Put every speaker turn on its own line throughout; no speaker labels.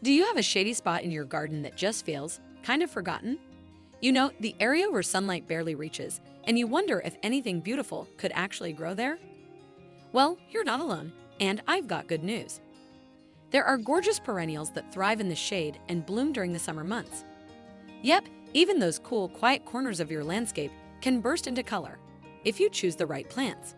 Do you have a shady spot in your garden that just feels kind of forgotten? You know, the area where sunlight barely reaches, and you wonder if anything beautiful could actually grow there? Well, you're not alone, and I've got good news. There are gorgeous perennials that thrive in the shade and bloom during the summer months. Yep, even those cool, quiet corners of your landscape can burst into color if you choose the right plants.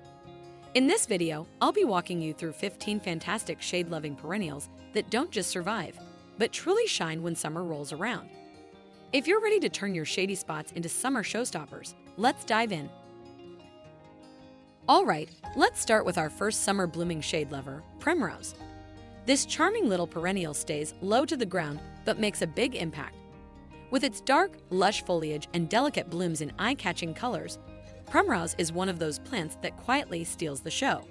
In this video, I'll be walking you through 15 fantastic shade-loving perennials that don't just survive, but truly shine when summer rolls around. If you're ready to turn your shady spots into summer showstoppers, let's dive in. All right, let's start with our first summer blooming shade lover, primrose. This charming little perennial stays low to the ground but makes a big impact. With its dark, lush foliage and delicate blooms in eye-catching colors, primrose is one of those plants that quietly steals the show.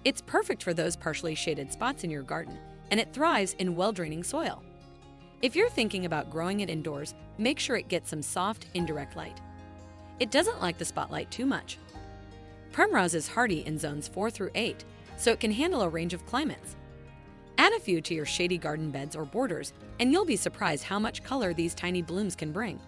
It's perfect for those partially shaded spots in your garden, and it thrives in well-draining soil. If you're thinking about growing it indoors, make sure it gets some soft, indirect light. It doesn't like the spotlight too much. Primrose is hardy in zones 4 through 8, so it can handle a range of climates. Add a few to your shady garden beds or borders, and you'll be surprised how much color these tiny blooms can bring.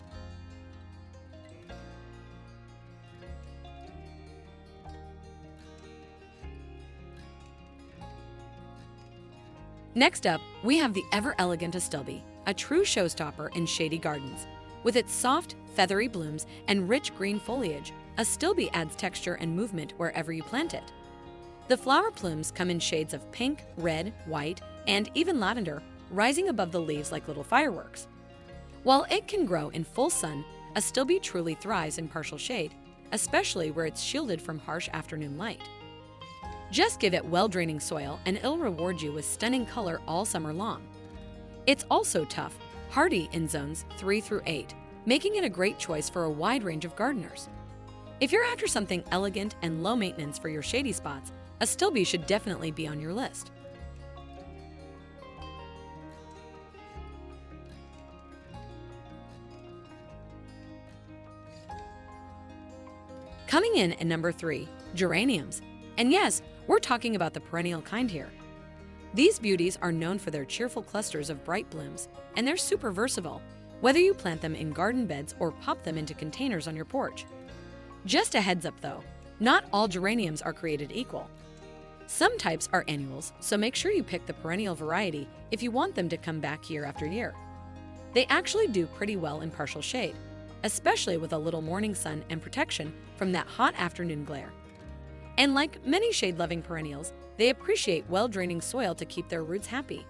Next up, we have the ever-elegant astilbe, a true showstopper in shady gardens. With its soft, feathery blooms and rich green foliage, astilbe adds texture and movement wherever you plant it. The flower plumes come in shades of pink, red, white, and even lavender, rising above the leaves like little fireworks. While it can grow in full sun, astilbe truly thrives in partial shade, especially where it's shielded from harsh afternoon light. Just give it well-draining soil and it'll reward you with stunning color all summer long. It's also tough, hardy in zones 3 through 8, making it a great choice for a wide range of gardeners. If you're after something elegant and low maintenance for your shady spots, astilbe should definitely be on your list. Coming in at number 3, geraniums. And yes, we're talking about the perennial kind here. These beauties are known for their cheerful clusters of bright blooms, and they're super versatile, whether you plant them in garden beds or pop them into containers on your porch. Just a heads up though, not all geraniums are created equal. Some types are annuals, so make sure you pick the perennial variety if you want them to come back year after year. They actually do pretty well in partial shade, especially with a little morning sun and protection from that hot afternoon glare. And like many shade-loving perennials, they appreciate well-draining soil to keep their roots happy.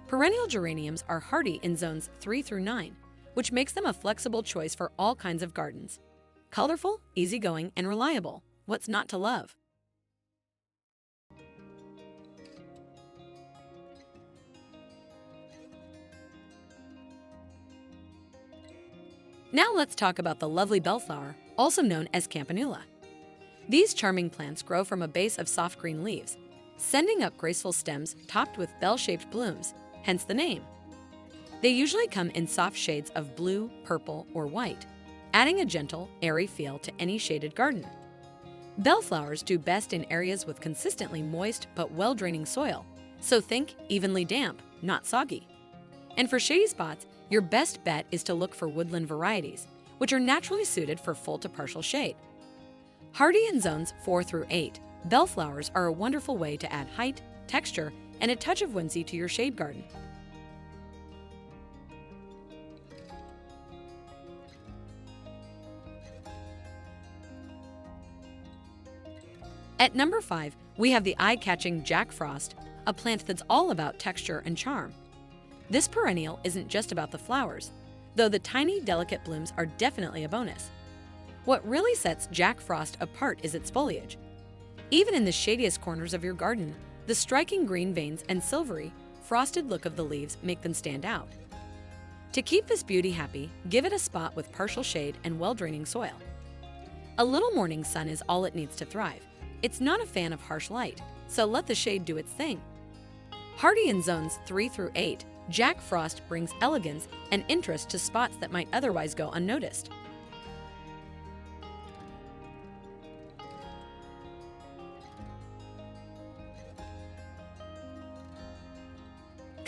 Perennial geraniums are hardy in zones 3 through 9, which makes them a flexible choice for all kinds of gardens. Colorful, easygoing, and reliable. What's not to love? Now let's talk about the lovely bellflower, also known as campanula. These charming plants grow from a base of soft green leaves, sending up graceful stems topped with bell-shaped blooms, hence the name. They usually come in soft shades of blue, purple, or white, adding a gentle, airy feel to any shaded garden. Bellflowers do best in areas with consistently moist but well-draining soil, so think evenly damp, not soggy. And for shady spots, your best bet is to look for woodland varieties, which are naturally suited for full to partial shade. Hardy in zones 4 through 8, bellflowers are a wonderful way to add height, texture, and a touch of whimsy to your shade garden. At number 5, we have the eye-catching Jack Frost, a plant that's all about texture and charm. This perennial isn't just about the flowers, though the tiny, delicate blooms are definitely a bonus. What really sets Jack Frost apart is its foliage. Even in the shadiest corners of your garden, the striking green veins and silvery, frosted look of the leaves make them stand out. To keep this beauty happy, give it a spot with partial shade and well-draining soil. A little morning sun is all it needs to thrive. It's not a fan of harsh light, so let the shade do its thing. Hardy in zones 3 through 8, Jack Frost brings elegance and interest to spots that might otherwise go unnoticed.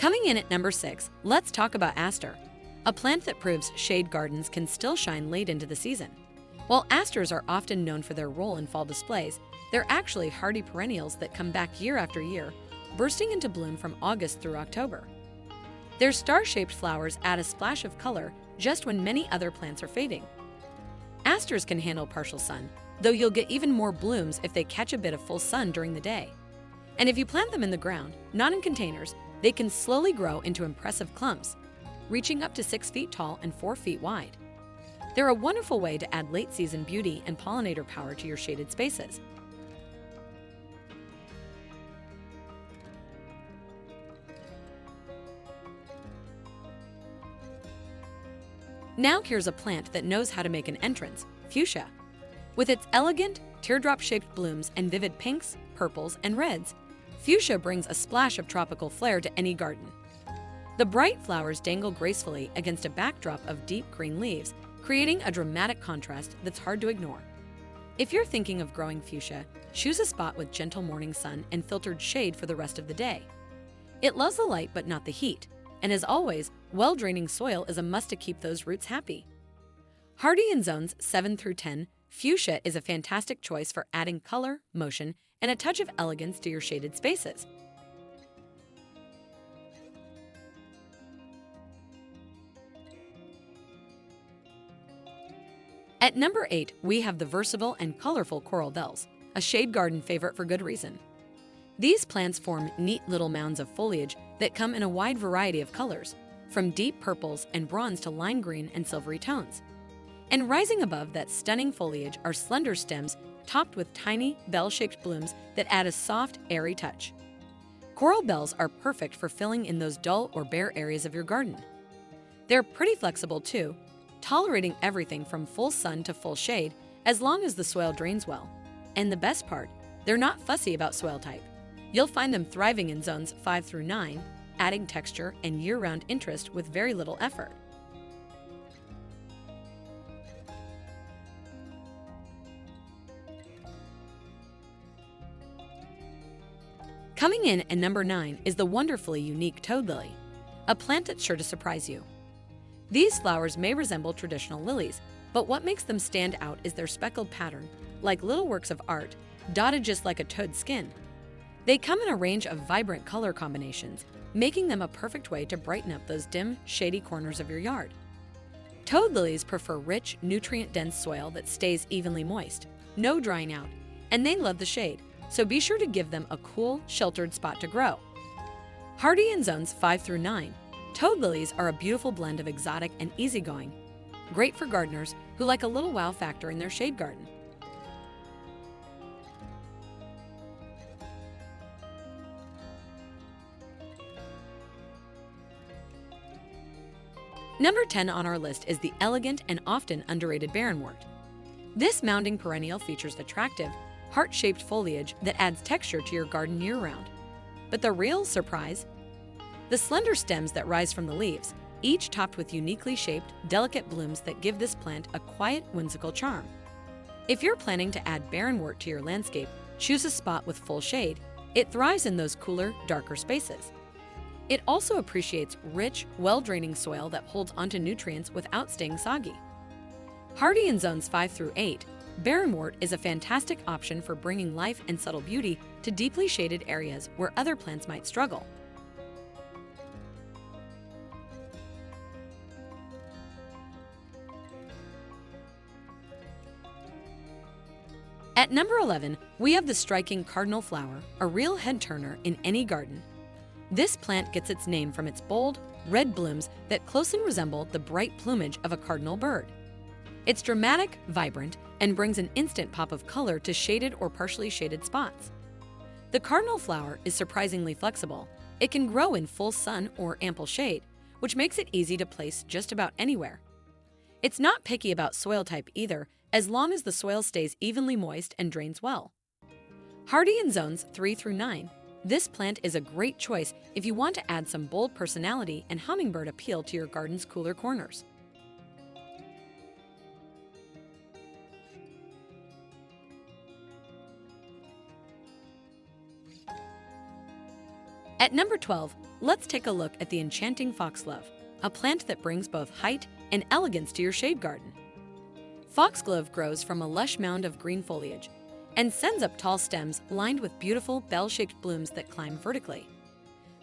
Coming in at number 6, let's talk about aster, a plant that proves shade gardens can still shine late into the season. While asters are often known for their role in fall displays, they're actually hardy perennials that come back year after year, bursting into bloom from August through October. Their star-shaped flowers add a splash of color just when many other plants are fading. Asters can handle partial sun, though you'll get even more blooms if they catch a bit of full sun during the day. And if you plant them in the ground, not in containers, they can slowly grow into impressive clumps, reaching up to 6 feet tall and 4 feet wide. They're a wonderful way to add late-season beauty and pollinator power to your shaded spaces. Now here's a plant that knows how to make an entrance, fuchsia. With its elegant, teardrop-shaped blooms and vivid pinks, purples, and reds, fuchsia brings a splash of tropical flair to any garden. The bright flowers dangle gracefully against a backdrop of deep green leaves, creating a dramatic contrast that's hard to ignore. If you're thinking of growing fuchsia, choose a spot with gentle morning sun and filtered shade for the rest of the day. It loves the light but not the heat, and as always, well-draining soil is a must to keep those roots happy. Hardy in zones 7 through 10, fuchsia is a fantastic choice for adding color, motion, and a touch of elegance to your shaded spaces. At number 8, we have the versatile and colorful coral bells, a shade garden favorite for good reason. These plants form neat little mounds of foliage that come in a wide variety of colors, from deep purples and bronze to lime green and silvery tones. And rising above that stunning foliage are slender stems topped with tiny, bell-shaped blooms that add a soft, airy touch. Coral bells are perfect for filling in those dull or bare areas of your garden. They're pretty flexible too, tolerating everything from full sun to full shade as long as the soil drains well. And the best part, they're not fussy about soil type. You'll find them thriving in zones 5 through 9, adding texture and year-round interest with very little effort. Coming in at number 9 is the wonderfully unique toad lily, a plant that's sure to surprise you. These flowers may resemble traditional lilies, but what makes them stand out is their speckled pattern, like little works of art, dotted just like a toad's skin. They come in a range of vibrant color combinations, making them a perfect way to brighten up those dim, shady corners of your yard. Toad lilies prefer rich, nutrient-dense soil that stays evenly moist, no drying out, and they love the shade, so be sure to give them a cool, sheltered spot to grow. Hardy in zones 5 through 9, toad lilies are a beautiful blend of exotic and easygoing, great for gardeners who like a little wow factor in their shade garden. Number 10 on our list is the elegant and often underrated barrenwort. This mounding perennial features attractive, heart-shaped foliage that adds texture to your garden year-round. But the real surprise? The slender stems that rise from the leaves, each topped with uniquely shaped, delicate blooms that give this plant a quiet, whimsical charm. If you're planning to add barrenwort to your landscape, choose a spot with full shade. It thrives in those cooler, darker spaces. It also appreciates rich, well-draining soil that holds onto nutrients without staying soggy. Hardy in zones 5 through 8, barrenwort is a fantastic option for bringing life and subtle beauty to deeply shaded areas where other plants might struggle. At number 11, we have the striking cardinal flower, a real head-turner in any garden. This plant gets its name from its bold, red blooms that closely resemble the bright plumage of a cardinal bird. It's dramatic, vibrant, and brings an instant pop of color to shaded or partially shaded spots. The cardinal flower is surprisingly flexible. It can grow in full sun or ample shade, which makes it easy to place just about anywhere. It's not picky about soil type either, as long as the soil stays evenly moist and drains well. Hardy in zones 3 through 9, this plant is a great choice if you want to add some bold personality and hummingbird appeal to your garden's cooler corners. At number 12, let's take a look at the enchanting foxglove, a plant that brings both height and elegance to your shade garden. Foxglove grows from a lush mound of green foliage and sends up tall stems lined with beautiful bell-shaped blooms that climb vertically.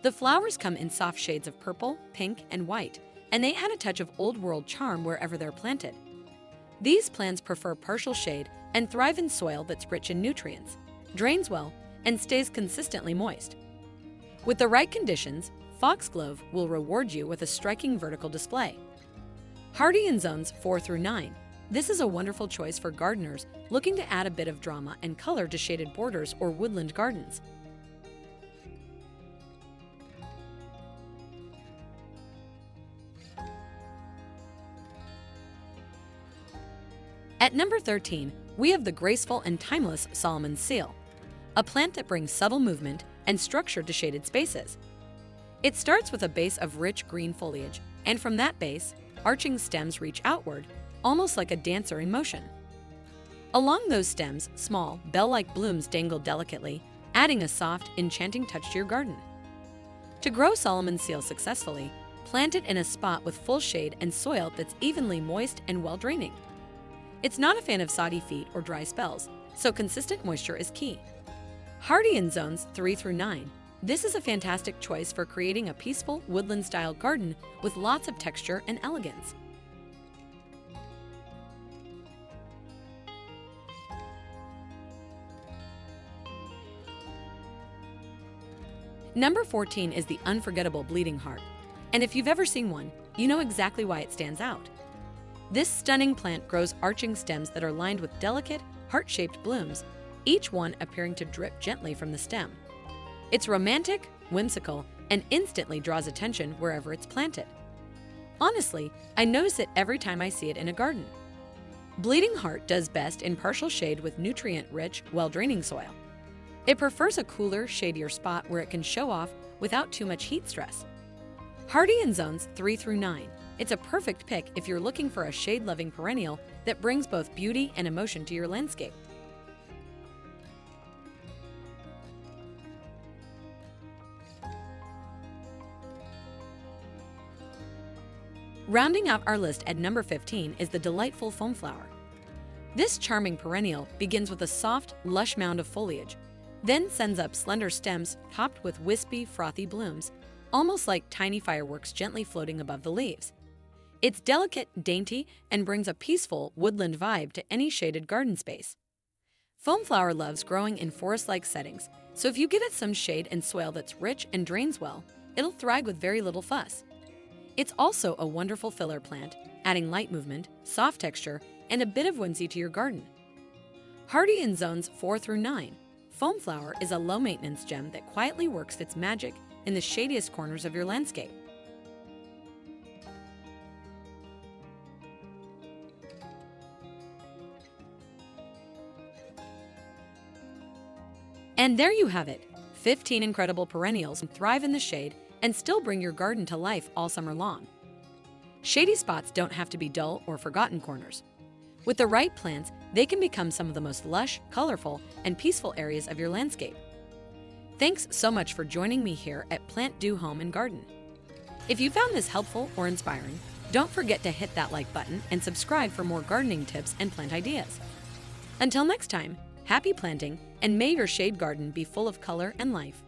The flowers come in soft shades of purple, pink, and white, and they add a touch of old-world charm wherever they're planted. These plants prefer partial shade and thrive in soil that's rich in nutrients, drains well, and stays consistently moist. With the right conditions, foxglove will reward you with a striking vertical display. Hardy in zones 4 through 9, this is a wonderful choice for gardeners looking to add a bit of drama and color to shaded borders or woodland gardens. At number 13, we have the graceful and timeless Solomon's seal, a plant that brings subtle movement and structure to shaded spaces. It starts with a base of rich green foliage, and from that base, arching stems reach outward, almost like a dancer in motion. Along those stems, small, bell-like blooms dangle delicately, adding a soft, enchanting touch to your garden. To grow Solomon's seal successfully, plant it in a spot with full shade and soil that's evenly moist and well-draining. It's not a fan of soggy feet or dry spells, so consistent moisture is key. Hardy in zones 3 through 9, this is a fantastic choice for creating a peaceful, woodland-style garden with lots of texture and elegance. Number 14 is the unforgettable bleeding heart, and if you've ever seen one, you know exactly why it stands out. This stunning plant grows arching stems that are lined with delicate, heart-shaped blooms, each one appearing to drip gently from the stem. It's romantic, whimsical, and instantly draws attention wherever it's planted. Honestly, I notice it every time I see it in a garden. Bleeding heart does best in partial shade with nutrient-rich, well-draining soil. It prefers a cooler, shadier spot where it can show off without too much heat stress. Hardy in zones 3 through 9, it's a perfect pick if you're looking for a shade-loving perennial that brings both beauty and emotion to your landscape. Rounding out our list at number 15 is the delightful foamflower. This charming perennial begins with a soft, lush mound of foliage, then sends up slender stems topped with wispy, frothy blooms, almost like tiny fireworks gently floating above the leaves. It's delicate, dainty, and brings a peaceful, woodland vibe to any shaded garden space. Foamflower loves growing in forest-like settings, so if you give it some shade and soil that's rich and drains well, it'll thrive with very little fuss. It's also a wonderful filler plant, adding light movement, soft texture, and a bit of whimsy to your garden. Hardy in zones 4 through 9, foamflower is a low-maintenance gem that quietly works its magic in the shadiest corners of your landscape. And there you have it, 15 incredible perennials that thrive in the shade and still bring your garden to life all summer long. Shady spots don't have to be dull or forgotten corners. With the right plants, they can become some of the most lush, colorful, and peaceful areas of your landscape. Thanks so much for joining me here at PlantDo Home and Garden. If you found this helpful or inspiring, don't forget to hit that like button and subscribe for more gardening tips and plant ideas. Until next time, happy planting, and may your shade garden be full of color and life.